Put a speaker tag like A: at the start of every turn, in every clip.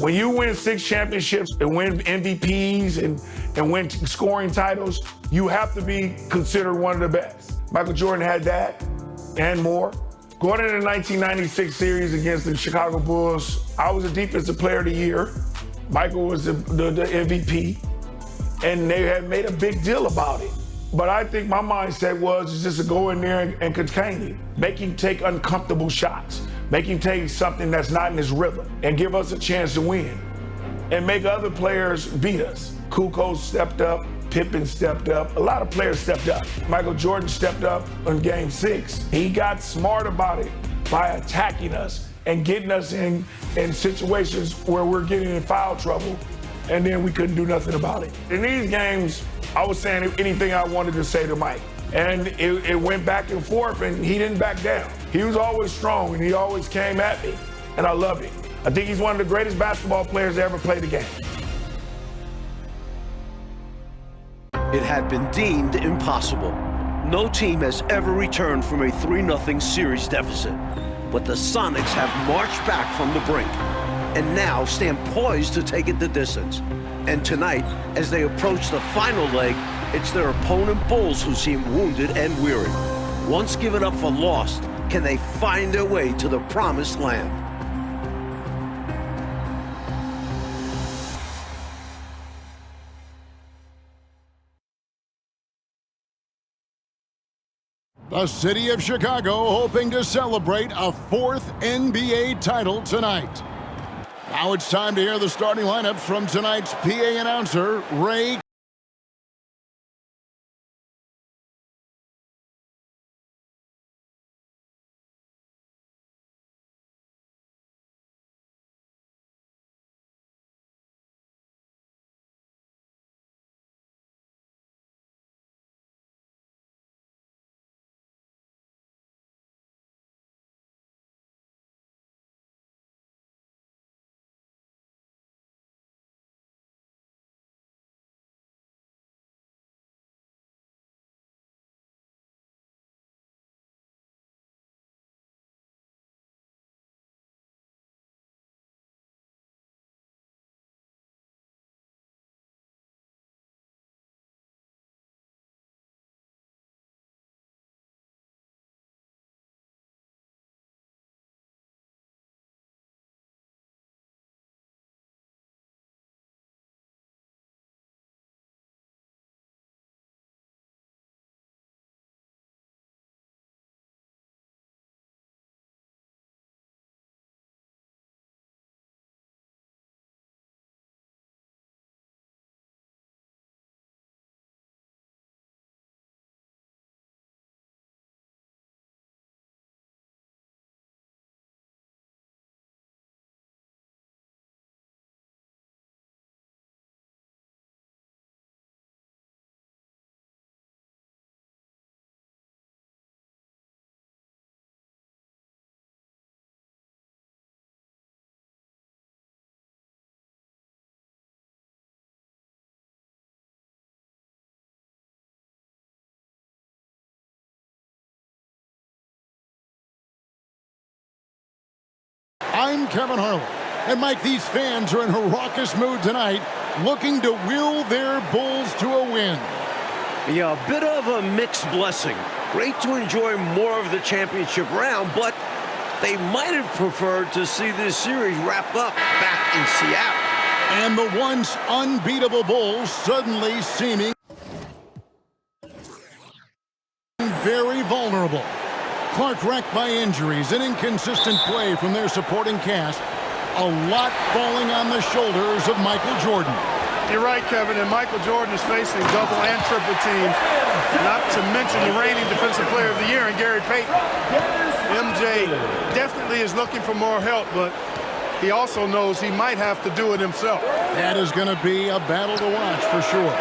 A: When you win 6 championships and win MVPs and win scoring titles, you have to be considered one of the best. Michael Jordan had that and more. Going into the 1996 series against the Chicago Bulls, I was a defensive player of the year. Michael was the MVP, and they had made a big deal about it. But I think my mindset was just to go in there and contain him, make him take uncomfortable shots, make him take something that's not in his rhythm, and give us a chance to win, and make other players beat us. Kukoc stepped up, Pippen stepped up, a lot of players stepped up. Michael Jordan stepped up in Game 6. He got smart about it by attacking us and getting us in situations where we're getting in foul trouble, and then we couldn't do nothing about it. In these games, I was saying anything I wanted to say to Mike, and it went back and forth, and he didn't back down. He was always strong, and he always came at me, and I loved it. I think he's one of the greatest basketball players to ever play the game.
B: It had been deemed impossible. No team has ever returned from a 3-0 series deficit. But the Sonics have marched back from the brink and now stand poised to take it the distance. And tonight, as they approach the final leg, it's their opponent Bulls who seem wounded and weary. Once given up for lost, can they find their way to the promised land?
C: The city of Chicago hoping to celebrate a 4th NBA title tonight. Now it's time to hear the starting lineup from tonight's PA announcer, Ray. I'm Kevin Harlan. And Mike, these fans are in a raucous mood tonight, looking to will their Bulls to a win.
B: Yeah, a bit of a mixed blessing. Great to enjoy more of the championship round, but they might have preferred to see this series wrapped up back in Seattle.
C: And the once unbeatable Bulls suddenly seeming very vulnerable. Clark wrecked by injuries and inconsistent play from their supporting cast. A lot falling on the shoulders of Michael Jordan.
D: You're right, Kevin, and Michael Jordan is facing double and triple teams, not to mention the reigning Defensive Player of the Year in Gary Payton. MJ definitely is looking for more help, but he also knows he might have to do it himself.
C: That is going to be a battle to watch for sure.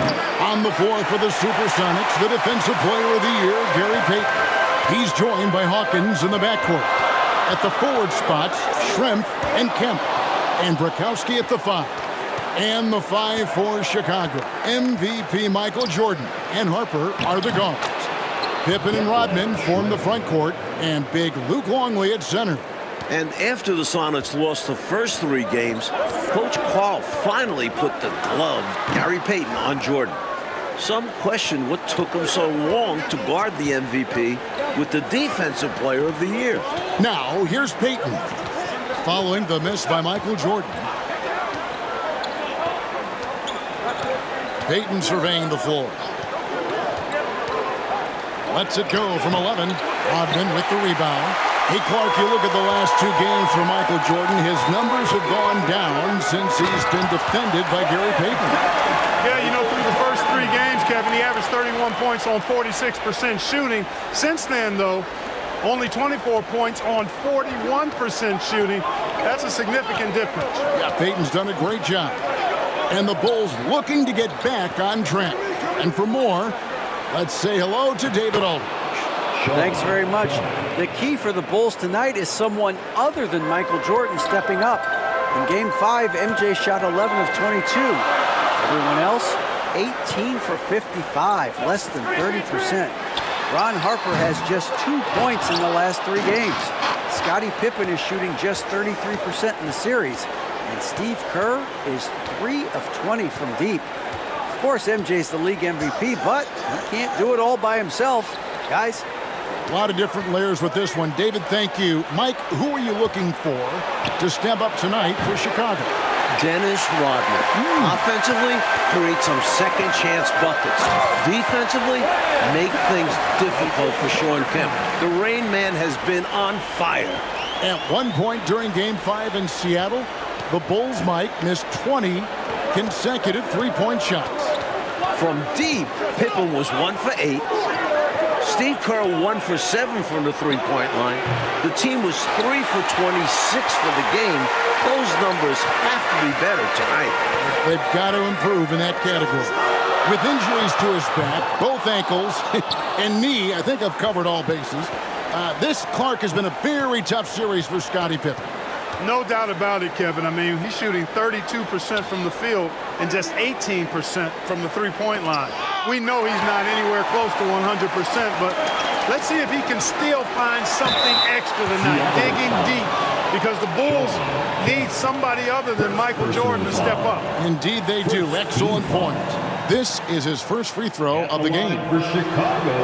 C: On the floor for the Supersonics, the Defensive Player of the Year, Gary Payton. He's joined by Hawkins in the backcourt. At the forward spots, Schrempf and Kemp. And Brakowski at the 5. And the 5 for Chicago. MVP Michael Jordan and Harper are the guards. Pippen and Rodman form the front court, and big Luke Longley at center.
B: And after the Sonics lost the first 3 games, Coach Carl finally put the glove, Gary Payton, on Jordan. Some question what took him so long to guard the MVP with the Defensive Player of the Year.
C: Now, here's Payton, following the miss by Michael Jordan. Payton surveying the floor. Lets it go from 11. Rodman with the rebound. Hey, Clark, you look at the last 2 games for Michael Jordan. His numbers have gone down since he's been defended by Gary Payton.
D: Yeah, you know, through the first 3 games, Kevin, he averaged 31 points on 46% shooting. Since then, though, only 24 points on 41% shooting. That's a significant difference.
C: Yeah, Payton's done a great job. And the Bulls looking to get back on track. And for more, let's say hello to David Aldridge.
E: Thanks very much. The key for the Bulls tonight is someone other than Michael Jordan stepping up. In Game 5, MJ shot 11 of 22. Everyone else, 18 for 55, less than 30%. Ron Harper has just 2 points in the last 3 games. Scottie Pippen is shooting just 33% in the series. And Steve Kerr is 3 of 20 from deep. Of course, MJ's the league MVP, but he can't do it all by himself. Guys,
C: a lot of different layers with this one. David, thank you. Mike, who are you looking for to step up tonight for Chicago?
B: Dennis Rodman. Offensively, create some second-chance buckets. Defensively, make things difficult for Shawn Kemp. The Rain Man has been on fire.
C: At one point during Game 5 in Seattle, the Bulls, Mike, missed 20 consecutive three-point shots.
B: From deep, Pippen was 1 for 8. Steve Kerr 1 for 7 from the three-point line. The team was 3 for 26 for the game. Those numbers have to be better tonight.
C: They've got to improve in that category. With injuries to his back, both ankles, and knee, I think I've covered all bases. This, Clark, has been a very tough series for Scottie Pippen.
D: No doubt about it, Kevin. I mean, he's shooting 32% from the field and just 18% from the three-point line. We know he's not anywhere close to 100%, but let's see if he can still find something extra tonight, digging deep, because the Bulls need somebody other than Michael Jordan to step up.
C: Indeed they do. Excellent point. This is his first free throw of the game.
F: For Chicago,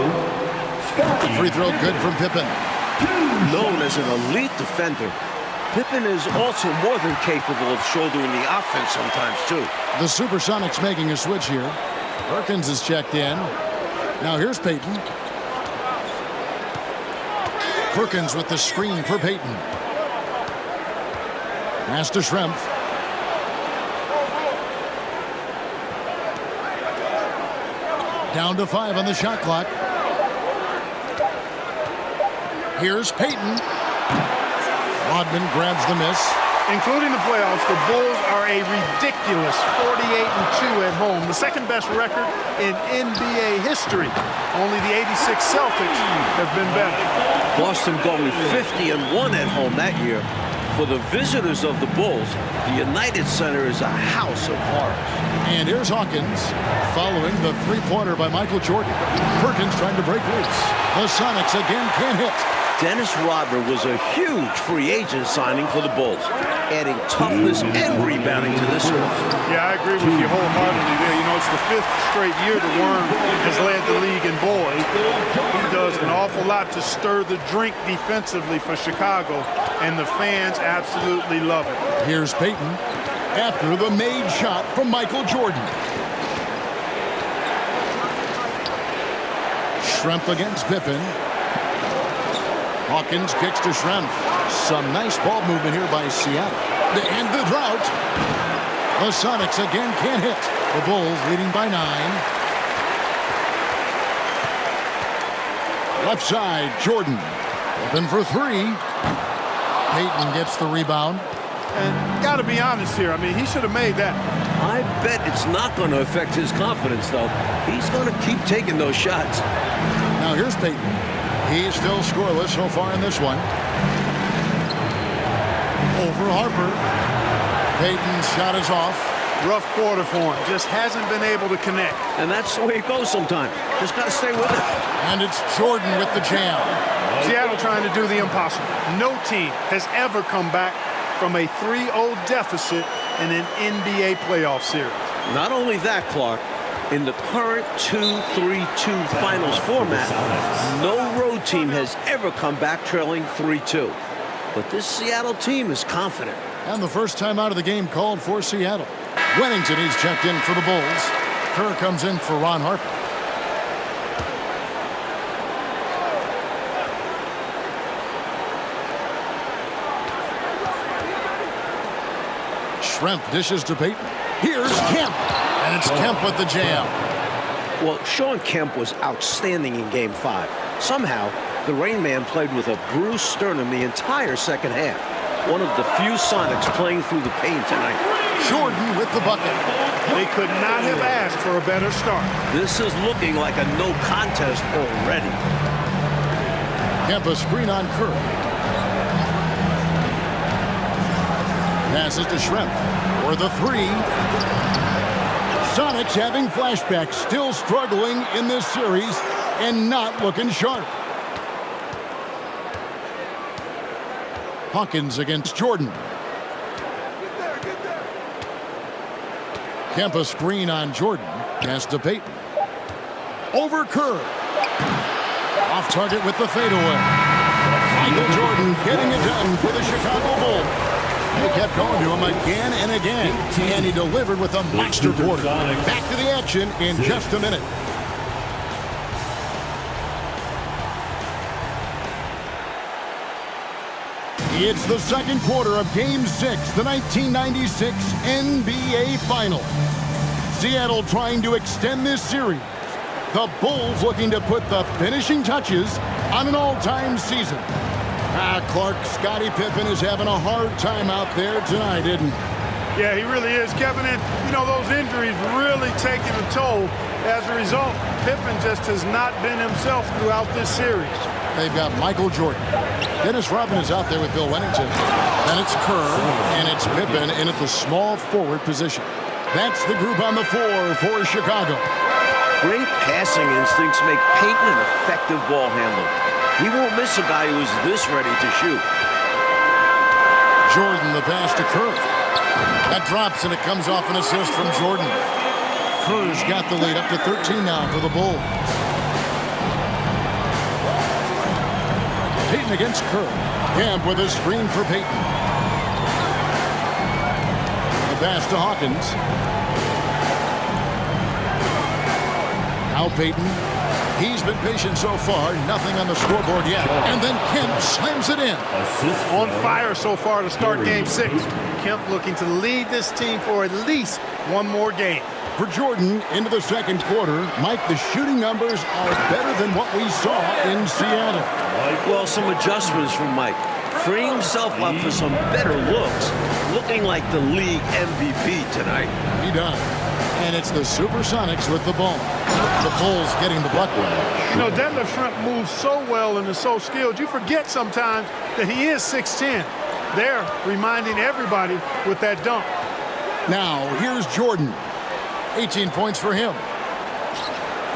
C: Free throw good from Pippen.
B: Known as an elite defender, Pippen is also more than capable of shouldering the offense sometimes, too.
C: The Supersonics making a switch here. Perkins is checked in. Now here's Payton. Perkins with the screen for Payton. Pass to Schrempf. Down to 5 on the shot clock. Here's Payton. Rodman grabs the miss.
D: Including the playoffs, the Bulls are a ridiculous 48-2 at home, the second best record in NBA history. Only the '86 Celtics have been better.
B: Boston going 50-1 at home that year. For the visitors of the Bulls, the United Center is a house of horrors.
C: And here's Hawkins following the three-pointer by Michael Jordan. Perkins trying to break loose. The Sonics again can't hit.
B: Dennis Rodman was a huge free agent signing for the Bulls, adding toughness and rebounding to this squad.
D: Yeah, I agree with you wholeheartedly there. You know, it's the 5th straight year the Worm has led the league in boys. He does an awful lot to stir the drink defensively for Chicago, and the fans absolutely love it.
C: Here's Payton after the made shot from Michael Jordan. Schrempf against Pippen. Hawkins kicks to Schrempf. Some nice ball movement here by Seattle. To end the drought. The Sonics again can't hit. The Bulls leading by 9. Left side, Jordan. Open for 3. Payton gets the rebound.
D: And got to be honest here, I mean, he should have made that.
B: I bet it's not going to affect his confidence, though. He's going to keep taking those shots.
C: Now here's Payton. He's still scoreless so far in this one. Over Harper. Payton's shot is off.
D: Rough quarter for him. Just hasn't been able to connect.
B: And that's the way it goes sometimes. Just got to stay with it.
C: And it's Jordan with the jam.
D: Seattle trying to do the impossible. No team has ever come back from a 3-0 deficit in an NBA playoff series.
B: Not only that, Clark, in the current 2-3-2 finals format, no road team has ever come back trailing 3-2. But this Seattle team is confident.
C: And the first time out of the game called for Seattle. Wennington, he's checked in for the Bulls. Kerr comes in for Ron Harper. Schrempf dishes to Payton. Here's Kemp. And it's Kemp with the jam.
B: Well, Shawn Kemp was outstanding in Game 5. Somehow, the Rain Man played with a bruised sternum the entire second half. One of the few Sonics playing through the pain tonight.
C: Jordan with the bucket.
D: They could not have asked for a better start.
B: This is looking like a no contest already.
C: Kemp a screen on Kerr. Passes to Schrempf for the three. Sonics having flashbacks, still struggling in this series and not looking sharp. Hawkins against Jordan. Kemp a screen on Jordan. Pass to Payton. Over Kerr. Off target with the fadeaway. Michael Jordan getting it done for the Chicago Bulls. They kept going to him again and again, and he delivered with a monster quarter. Back to the action in just a minute. It's the second quarter of Game 6, the 1996 NBA Finals. Seattle trying to extend this series. The Bulls looking to put the finishing touches on an all-time season. Clark, Scottie Pippen is having a hard time out there tonight, isn't he?
D: Yeah, he really is, Kevin. And, you know, those injuries really taking a toll. As a result, Pippen just has not been himself throughout this series.
C: They've got Michael Jordan. Dennis Rodman is out there with Bill Wennington. Then it's Kerr, and it's Pippen in at the small forward position. That's the group on the floor for Chicago.
B: Great passing instincts make Payton an effective ball handler. He won't miss a guy who is this ready to shoot.
C: Jordan, the pass to Kerr. That drops, and it comes off an assist from Jordan. Kerr's got the lead up to 13 now for the Bulls. Payton against Kerr. Kemp with a screen for Payton. The pass to Hawkins. Now Payton. He's been patient so far. Nothing on the scoreboard yet. And then Kemp slams it in.
D: On fire so far to start Game 6. Kemp looking to lead this team for at least one more game.
C: For Jordan, into the second quarter, Mike, the shooting numbers are better than what we saw in Seattle.
B: Well, some adjustments from Mike. Freeing himself up for some better looks. Looking like the league MVP tonight.
C: He does. And it's the Supersonics with the ball. The Bulls getting the bucket.
D: You know, Detlef Schrempf moves so well and is so skilled. You forget sometimes that he is 6'10". They're reminding everybody with that dunk.
C: Now, here's Jordan. 18 points for him.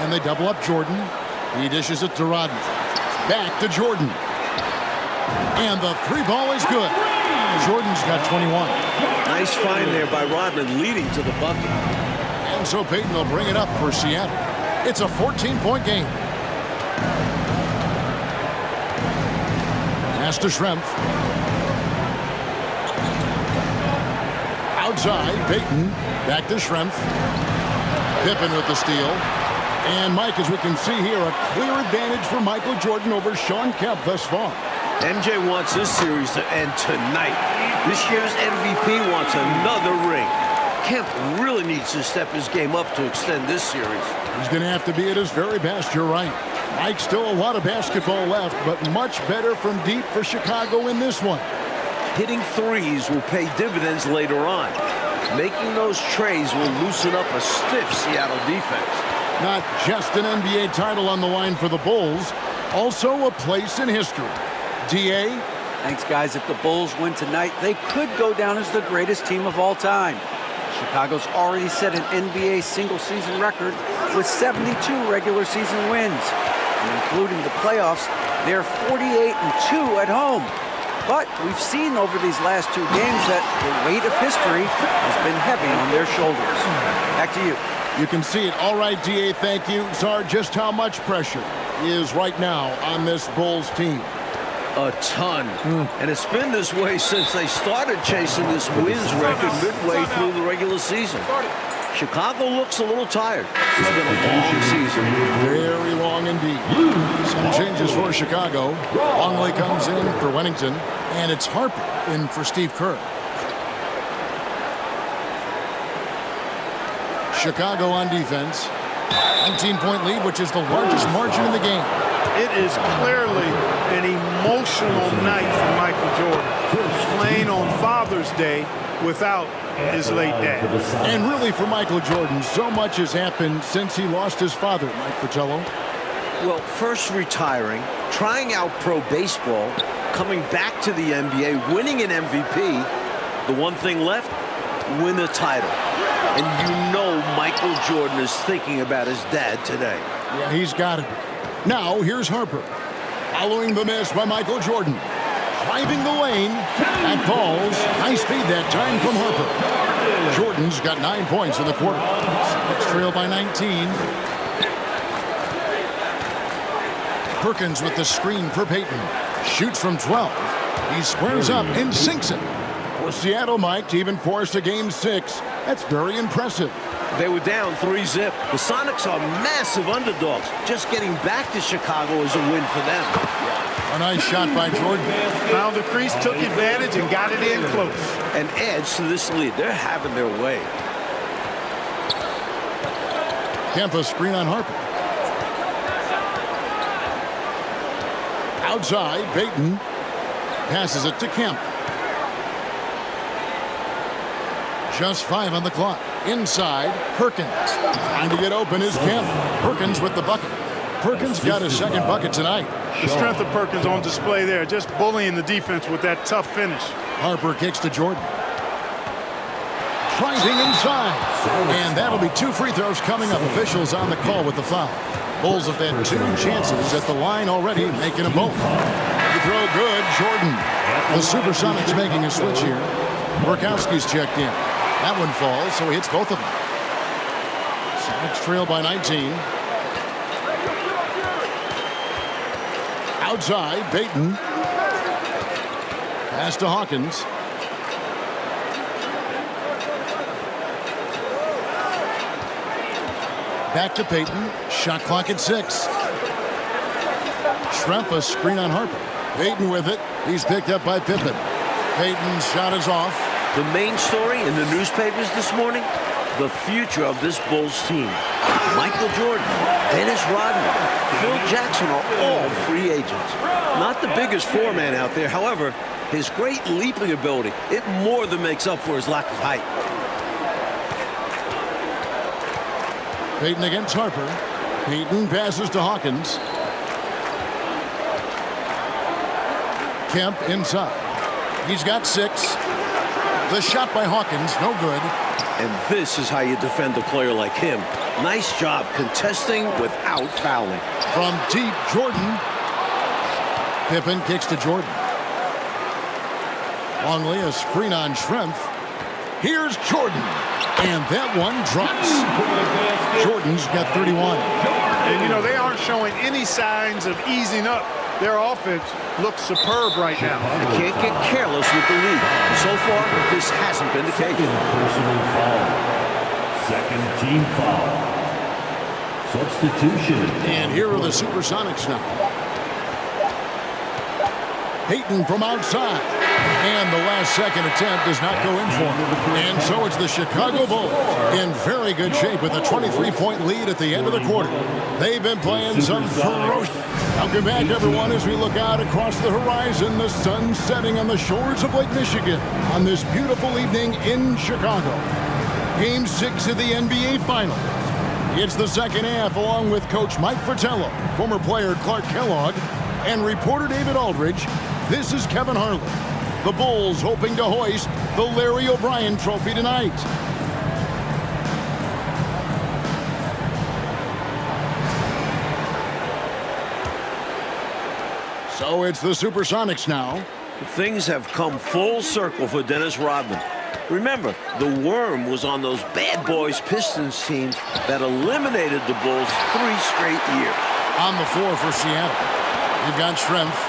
C: And they double up Jordan. He dishes it to Rodman. Back to Jordan. And the three ball is good. Jordan's got 21.
B: Nice find there by Rodman, leading to the bucket.
C: And so Payton will bring it up for Seattle. It's a 14-point game. Pass to Schrempf. Outside, Payton. Back to Schrempf. Pippen with the steal. And Mike, as we can see here, a clear advantage for Michael Jordan over Shawn Kemp thus far.
B: MJ wants this series to end tonight. This year's MVP wants another ring. Kemp really needs to step his game up to extend this series.
C: He's going to have to be at his very best, you're right. Mike, still a lot of basketball left, but much better from deep for Chicago in this one.
B: Hitting threes will pay dividends later on. Making those trays will loosen up a stiff Seattle defense.
C: Not just an NBA title on the line for the Bulls, also a place in history. DA?
E: Thanks, guys. If the Bulls win tonight, they could go down as the greatest team of all time. Chicago's already set an NBA single-season record with 72 regular season wins. and including the playoffs, they're 48-2 at home. But we've seen over these last 2 games that the weight of history has been heavy on their shoulders. Back to you.
C: You can see it. All right, D.A., thank you. Czar, just how much pressure is right now on this Bulls team?
B: A ton. And it's been this way since they started chasing this wins record midway through the regular season. Chicago looks a little tired. It's been a long season.
C: Very long indeed. Some changes for Chicago. Longley comes in for Wennington, and it's Harper in for Steve Kerr. Chicago on defense. 19-point lead, which is the largest margin in the game.
D: It is clearly an emotional night for Michael Jordan, playing on Father's Day without his late dad.
C: And really for Michael Jordan, so much has happened since he lost his father, Mike Fratello.
B: Well, first retiring, trying out pro baseball, coming back to the NBA, winning an MVP. The one thing left, win a title. And you know Michael Jordan is thinking about his dad today.
C: Yeah, he's got it. Now, here's Harper. Following the miss by Michael Jordan. Driving the lane. And falls. High speed that time from Harper. Jordan's got 9 points in the quarter. It's trailed by 19. Perkins with the screen for Payton. Shoots from 12. He squares up and sinks it. For Seattle, Mike, to even force a game 6. That's very impressive.
B: They were down 3-zip. The Sonics are massive underdogs. Just getting back to Chicago is a win for them.
C: A nice shot by Jordan.
D: Found the crease, took advantage, and got it in close.
B: And adds to this lead. They're having their way.
C: Kemp screen on Harper. Outside, Payton passes it to Kemp. Just 5 on the clock. Inside, Perkins. Trying to get open is Kemp. Perkins with the bucket. Perkins got his second bucket tonight.
D: The strength of Perkins on display there, just bullying the defense with that tough finish.
C: Harper kicks to Jordan. Driving inside. And that'll be 2 free throws coming up. Officials on the call with the foul. Bulls have had 2 chances at the line already, making them both. Free throw good, Jordan. The Supersonics making a switch here. Burkowski's checked in. That one falls, so he hits both of them. Sonics trail by 19. Outside, Payton. Pass to Hawkins. Back to Payton. Shot clock at 6. Schrempf a screen on Harper. Payton with it. He's picked up by Pippen. Payton's shot is off.
B: The main story in the newspapers this morning, the future of this Bulls team. Michael Jordan, Dennis Rodman, Phil Jackson are all free agents. Not the biggest four-man out there. However, his great leaping ability, it more than makes up for his lack of height.
C: Payton against Harper. Payton passes to Hawkins. Kemp inside. He's got 6. The shot by Hawkins, no good.
B: And this is how you defend a player like him. Nice job contesting without fouling.
C: From deep, Jordan. Pippen kicks to Jordan. Longley, a screen on Schrempf. Here's Jordan. And that one drops. Jordan's got 31.
D: And, you know, they aren't showing any signs of easing up. Their offense looks superb right now.
B: They can't get careless with the lead. So far, this hasn't been the case.
F: Personal foul. Second team foul. Substitution.
C: And here are the Supersonics now. Payton from outside. And the last second attempt does not go in for him. And so it's the Chicago Bulls in very good shape with a 23-point lead at the end of the quarter. They've been playing some ferocious. Welcome back, everyone, as we look out across the horizon. The sun setting on the shores of Lake Michigan on this beautiful evening in Chicago. Game 6 of the NBA Finals. It's the second half, along with Coach Mike Fratello, former player Clark Kellogg, and reporter David Aldridge. This is Kevin Harlan. The Bulls hoping to hoist the Larry O'Brien Trophy tonight. So it's the Supersonics now.
B: Things have come full circle for Dennis Rodman. Remember, the Worm was on those bad boys Pistons teams that eliminated the Bulls 3 straight years.
C: On the floor for Seattle, you've got Schrempf.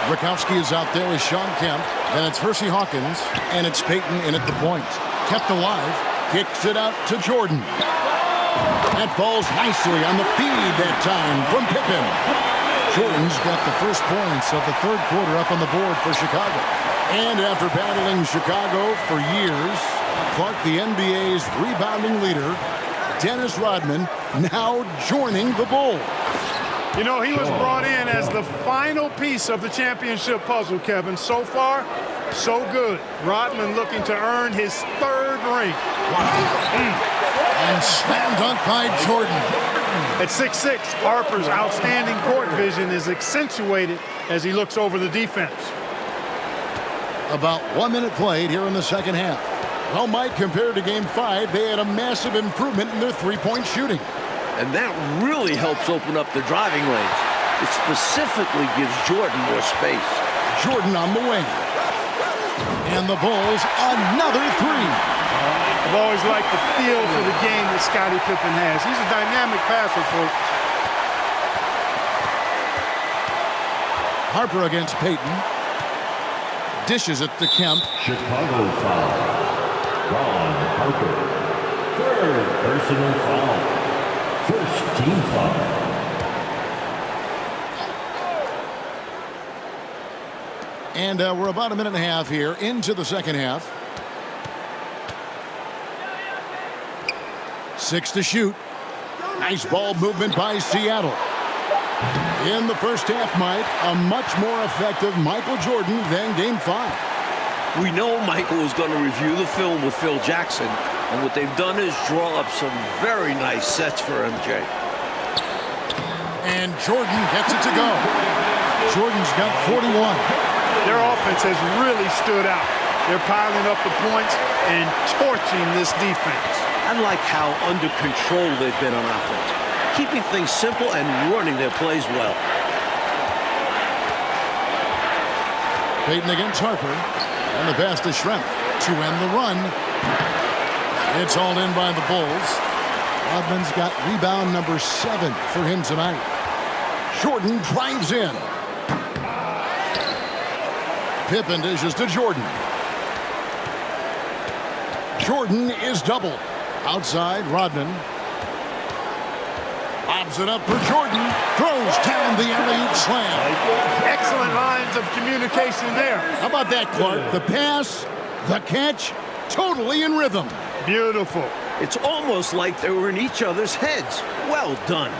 C: Rakowski is out there with Sean Kemp. Then it's Hersey Hawkins, and it's Payton in at the point. Kept alive, kicks it out to Jordan. That falls nicely on the feed that time from Pippen. Jordan's got the first points of the third quarter up on the board for Chicago. And after battling Chicago for years, Clark, the NBA's rebounding leader, Dennis Rodman, now joining the Bulls.
D: You know, he was brought in as the final piece of the championship puzzle, Kevin. So far, so good. Rodman looking to earn his 3rd ring.
C: And slam dunk by Jordan.
D: At 6'6", Harper's outstanding court vision is accentuated as he looks over the defense.
C: About 1 minute played here in the second half. Well, Mike, compared to Game 5, they had a massive improvement in their three-point shooting.
B: And that really helps open up the driving lanes. It specifically gives Jordan more space.
C: Jordan on the wing. And the Bulls, another three.
D: I've always liked the feel for the game that Scottie Pippen has. He's a dynamic passer, folks.
C: Harper against Payton. Dishes it to Kemp.
F: Chicago foul. Ron Harper. 3rd personal foul. 1st team foul.
C: And we're about a minute and a half here into the second half. 6 to shoot. Nice ball movement by Seattle. In the first half, Mike, a much more effective Michael Jordan than Game 5.
B: We know Michael is going to review the film with Phil Jackson, and what they've done is draw up some very nice sets for MJ.
C: And Jordan gets it to go. Jordan's got 41.
D: Their offense has really stood out. They're piling up the points and torching this defense.
B: I like how under control they've been on offense, keeping things simple and running their plays well.
C: Payton against Harper. And the pass to Schrempf to end the run. It's hauled in by the Bulls. Rodman's got rebound number 7 for him tonight. Jordan drives in. Pippen dishes to Jordan. Jordan is doubled. Outside, Rodman. Lobs it up for Jordan. Throws down the alley-oop slam.
D: Excellent lines of communication there.
C: How about that, Clark? The pass, the catch, totally in rhythm.
D: Beautiful.
B: It's almost like they were in each other's heads. Well done.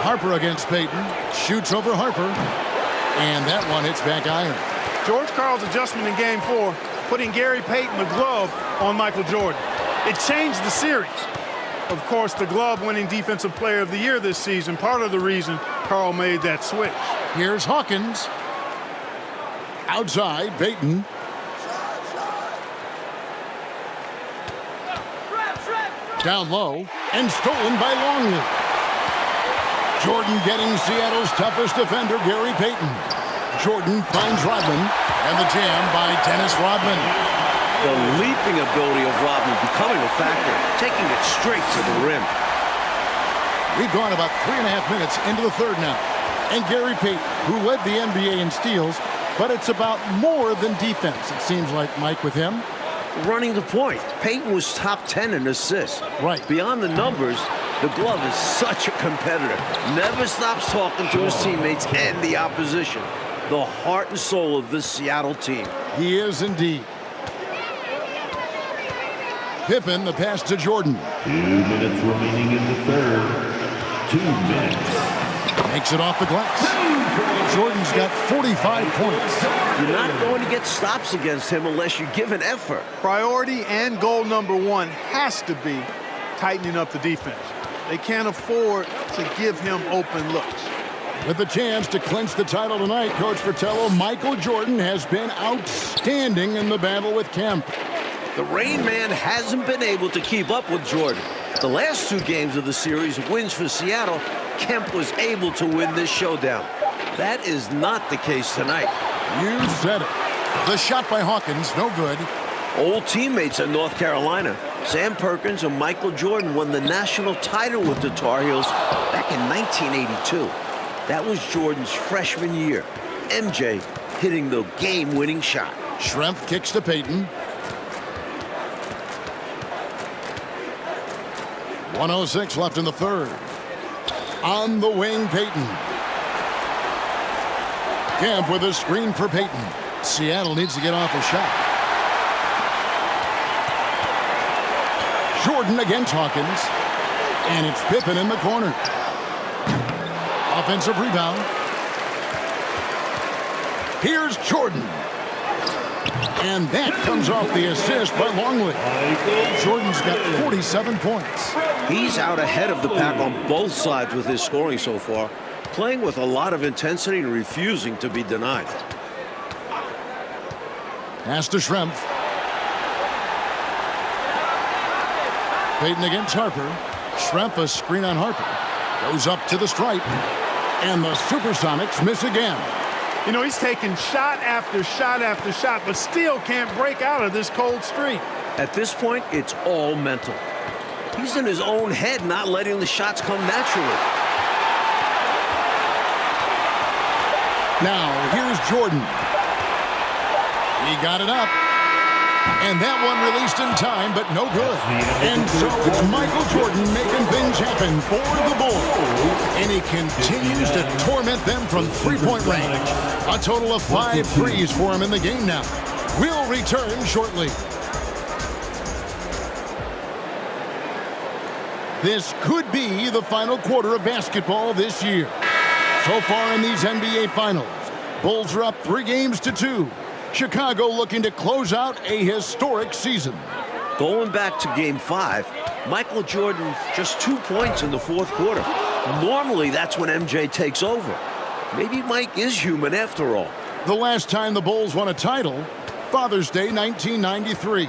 C: Harper against Payton. Shoots over Harper. And that one hits back iron.
D: George Karl's adjustment in Game 4, putting Gary Payton the glove on Michael Jordan. It changed the series. Of course, the glove-winning Defensive Player of the Year this season, part of the reason Karl made that switch.
C: Here's Hawkins. Outside, Payton. Down low, and stolen by Longley. Jordan getting Seattle's toughest defender, Gary Payton. Jordan finds Rodman, and the jam by Dennis Rodman.
B: The leaping ability of Rodman becoming a factor, taking it straight to the rim.
C: We've gone about 3.5 minutes into the third now. And Gary Payton, who led the NBA in steals, but it's about more than defense, it seems like, Mike, with him.
B: Running the point. Payton was top 10 in assists.
C: Right.
B: Beyond the numbers, the glove is such a competitor. Never stops talking to his teammates and the opposition. The heart and soul of this Seattle team.
C: He is indeed. Pippen, the pass to Jordan.
F: 2 minutes remaining in the third. 2 minutes.
C: Makes it off the glass. Jordan's got 45 points.
B: You're not going to get stops against him unless you give an effort.
D: Priority and goal number 1 has to be tightening up the defense. They can't afford to give him open looks.
C: With the chance to clinch the title tonight, Coach Fratello, Michael Jordan has been outstanding in the battle with Kemp.
B: The Rain Man hasn't been able to keep up with Jordan. The last 2 games of the series, wins for Seattle, Kemp was able to win this showdown. That is not the case tonight.
C: You said it. The shot by Hawkins, no good.
B: Old teammates at North Carolina, Sam Perkins and Michael Jordan won the national title with the Tar Heels back in 1982. That was Jordan's freshman year. MJ hitting the game-winning shot.
C: Schrempf kicks to Payton. 1:06 left in the third. On the wing, Payton. Kemp with a screen for Payton. Seattle needs to get off a shot. Jordan against Hawkins. And it's Pippen in the corner. Offensive rebound. Here's Jordan. And that comes off the assist by Longley. Jordan's got 47 points.
B: He's out ahead of the pack on both sides with his scoring so far, playing with a lot of intensity and refusing to be denied.
C: Pass to Schrempf. Payton against Harper. Schrempf a screen on Harper. Goes up to the stripe. And the Supersonics miss again.
D: You know, he's taking shot after shot after shot, but still can't break out of this cold streak.
B: At this point, it's all mental. He's in his own head, not letting the shots come naturally.
C: Now, here's Jordan. He got it up. And that one released in time, but no good. And so it's Michael Jordan making things happen for the Bulls. And he continues to torment them from three-point range. A total of 5 threes for him in the game now. We'll return shortly. This could be the final quarter of basketball this year. So far in these NBA Finals, Bulls are up 3-2. Chicago looking to close out a historic season.
B: Going back to Game 5, Michael Jordan just 2 points in the fourth quarter. Normally, that's when MJ takes over. Maybe Mike is human after all.
C: The last time the Bulls won a title, Father's Day 1993.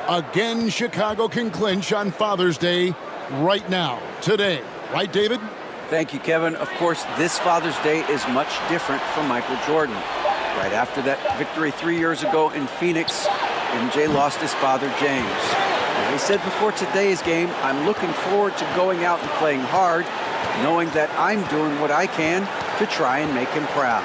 C: Again, Chicago can clinch on Father's Day right now, today. Right, David?
E: Thank you, Kevin. Of course, this Father's Day is much different for Michael Jordan. Right after that victory 3 years ago in Phoenix, MJ lost his father, James. And he said before today's game, I'm looking forward to going out and playing hard, knowing that I'm doing what I can to try and make him proud.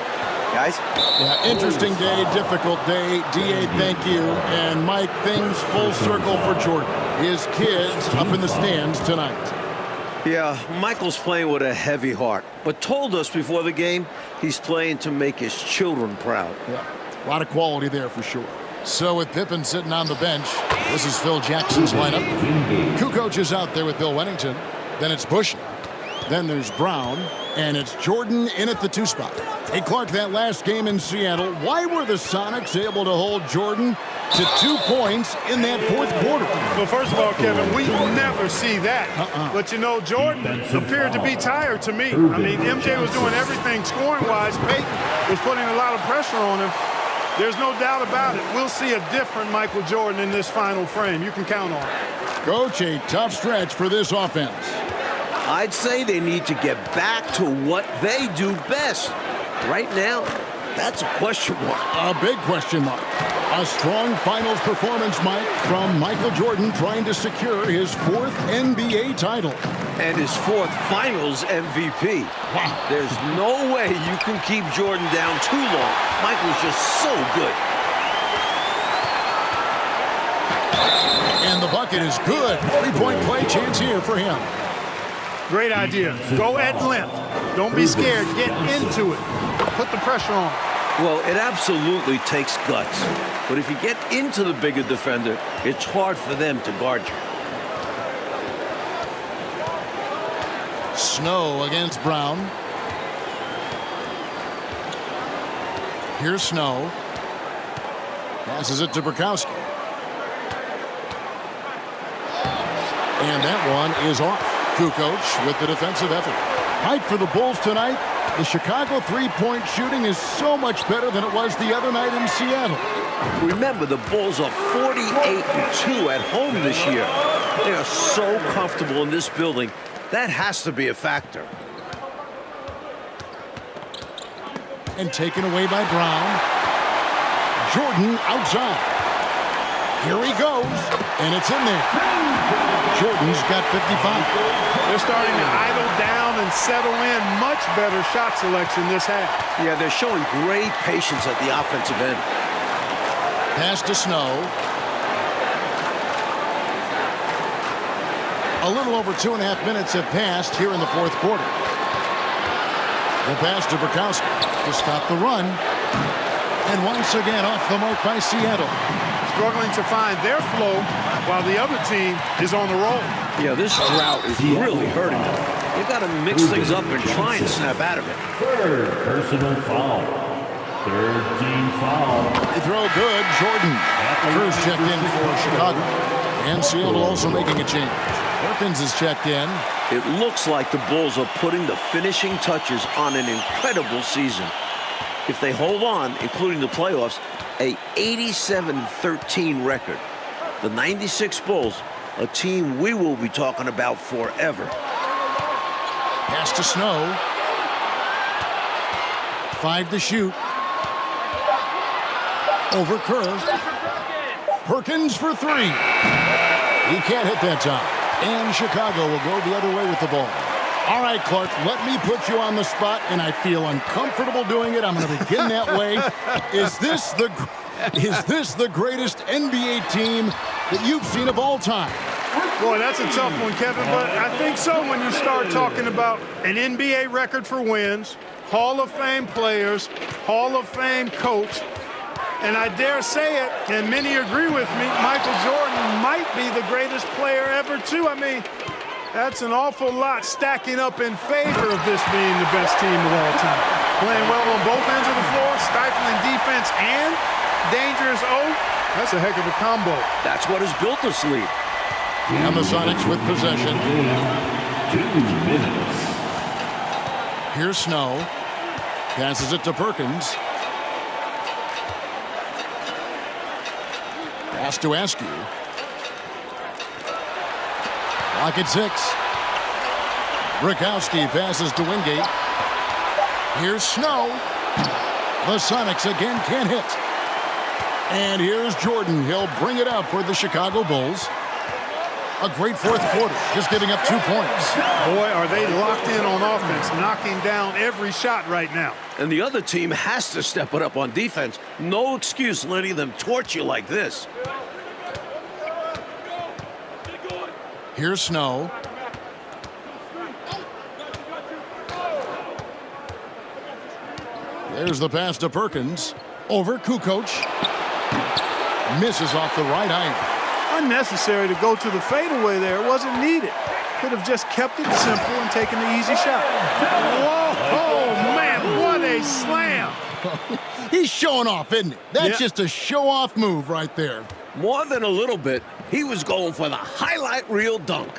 E: Guys?
C: Yeah, interesting day, difficult day. D.A., thank you. And Mike, things full circle for Jordan. His kids up in the stands tonight.
B: Yeah, Michael's playing with a heavy heart, but told us before the game he's playing to make his children proud.
C: Yeah, a lot of quality there for sure. So with Pippen sitting on the bench, this is Phil Jackson's lineup. Kukoc is out there with Bill Wennington. Then it's Bush. Then there's Brown. And it's Jordan in at the 2 spot. Hey, Clark, that last game in Seattle, why were the Sonics able to hold Jordan to 2 points in that fourth quarter?
D: Well, first of all, Kevin, we never see that. But, you know, Jordan appeared to be tired to me. I mean, MJ was doing everything scoring-wise. Payton was putting a lot of pressure on him. There's no doubt about it. We'll see a different Michael Jordan in this final frame. You can count on it.
C: Coach, a tough stretch for this offense.
B: I'd say they need to get back to what they do best. Right now, that's a question mark.
C: A big question mark. A strong finals performance, Mike, from Michael Jordan trying to secure his 4th NBA title.
B: And his 4th finals MVP.
C: Wow.
B: There's no way you can keep Jordan down too long. Michael's just so good.
C: And the bucket is good. 3-point play chance here for him.
D: Great idea. Go at length. Don't be scared. Get into it. Put the pressure on.
B: Well, it absolutely takes guts. But if you get into the bigger defender, it's hard for them to guard you.
C: Snow against Brown. Here's Snow. Passes it to Burkowski. And that one is off. Kukoc with the defensive effort. Right for the Bulls tonight. The Chicago 3-point shooting is so much better than it was the other night in Seattle.
B: Remember, the Bulls are 48-2 at home this year. They are so comfortable in this building. That has to be a factor.
C: and taken away by Brown. Jordan outside. Here he goes, and it's in there. Jordan's got 55.
D: They're starting to idle down and settle in. Much better shot selection this half.
B: Yeah, they're showing great patience at the offensive end.
C: Pass to Snow. A little over 2.5 minutes have passed here in the fourth quarter. The pass to Burkowski to stop the run. And once again off the mark by Seattle.
D: Struggling to find their flow while the other team is on the roll.
B: Yeah, this drought is really hurting them. They've got to mix things up and try and snap out of it.
F: Third personal foul. Third team foul.
C: They throw good. Jordan. Cruz checked in for Chicago. And Seattle also making a change. Perkins is checked in.
B: It looks like the Bulls are putting the finishing touches on an incredible season. If they hold on, including the playoffs, a 87-13 record. The 96 Bulls, a team we will be talking about forever.
C: Pass to Snow. 5 to shoot. Over Kerr. Perkins for 3. He can't hit that time. And Chicago will go the other way with the ball. All right, Clark, let me put you on the spot, and I feel uncomfortable doing it. I'm going to begin that way. Is this the greatest NBA team that you've seen of all time?
D: Boy, that's a tough one, Kevin, but I think so when you start talking about an NBA record for wins, Hall of Fame players, Hall of Fame coach, and I dare say it, and many agree with me, Michael Jordan might be the greatest player ever, too. I mean, that's an awful lot stacking up in favor of this being the best team of all time. Playing well on both ends of the floor, stifling defense, and dangerous O. That's a heck of a combo.
B: That's what has built this lead.
C: And the Sonics with possession.
F: 2 minutes.
C: Here's Snow. Passes it to Perkins. Pass to Askew. Clock at 6. Burkowski passes to Wingate. Here's Snow. The Sonics again can't hit. And here's Jordan. He'll bring it up for the Chicago Bulls. A great fourth quarter, just giving up 2 points.
D: Boy, are they locked in on offense, knocking down every shot right now.
B: And the other team has to step it up on defense. No excuse letting them torch you like this.
C: Here's Snow. There's the pass to Perkins. Over Kukoc. Misses off the right iron.
D: Unnecessary to go to the fadeaway there. It wasn't needed. Could have just kept it simple and taken the easy shot. Whoa, oh, man, what a slam.
C: He's showing off, isn't he? That's
D: Yeah.
C: just a show-off move right there.
B: More than a little bit, he was going for the highlight reel dunk.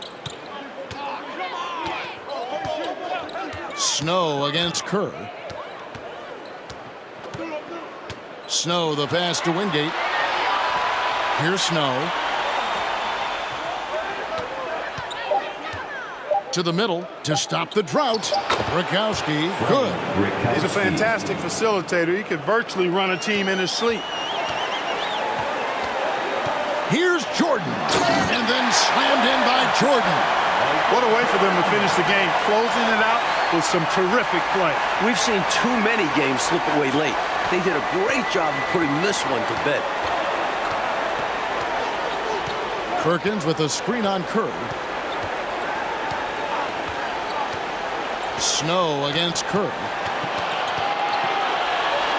C: Snow against Kerr. Snow, the pass to Wingate. Here's Snow. To the middle to stop the drought. Burkowski, good.
D: He's a fantastic facilitator. He could virtually run a team in his sleep.
C: Here's Jordan. And then slammed in by Jordan.
D: What a way for them to finish the game, closing it out with some terrific play.
B: We've seen too many games slip away late. They did a great job of putting this one to bed.
C: Perkins with a screen on Kerr. Snow against Kerr.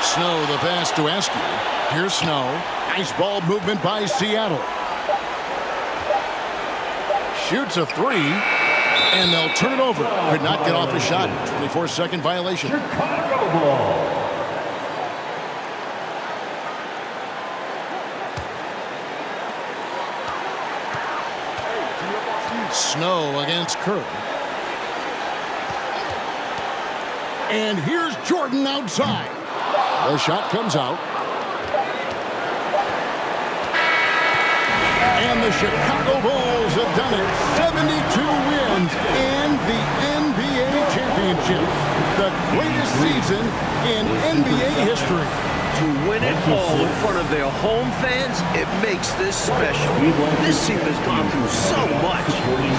C: Snow, the pass to Askew. Here's Snow. Nice ball movement by Seattle. Shoots a 3, and they'll turn it over. Could not get off a shot. 24-second violation.
F: Chicago ball.
C: Snow against Kerr. And here's Jordan outside. The shot comes out. And the Chicago Bulls have done it. 72 wins and the NBA championship. the greatest season in NBA history.
B: To win it all in front of their home fans, it makes this special. This team has gone through so much.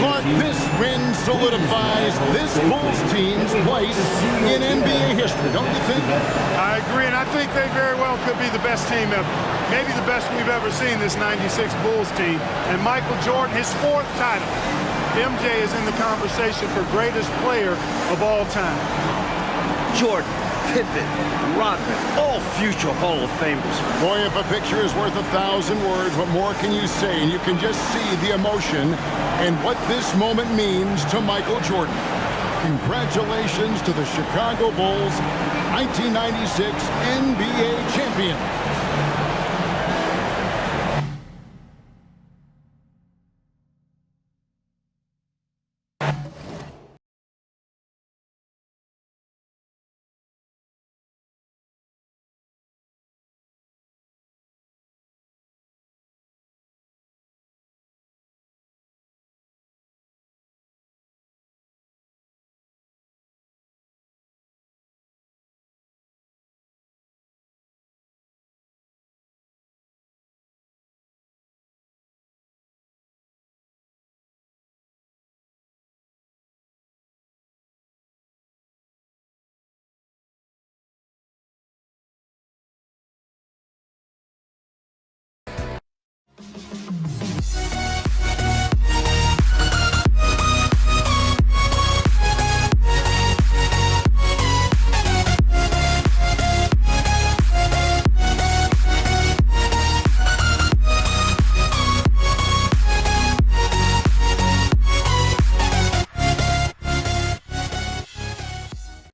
C: Clark, this win solidifies this Bulls team's place in NBA history, don't you think?
D: I agree, and I think they very well could be the best team ever. Maybe the best we've ever seen, this 96 Bulls team. And Michael Jordan, his 4th title. MJ is in the conversation for greatest player of all time.
B: Jordan, Pippen, Rodman, all future Hall of Famers.
C: Boy, if a picture is worth 1,000 words, what more can you say? And you can just see the emotion and what this moment means to Michael Jordan. Congratulations to the Chicago Bulls, 1996 NBA champions.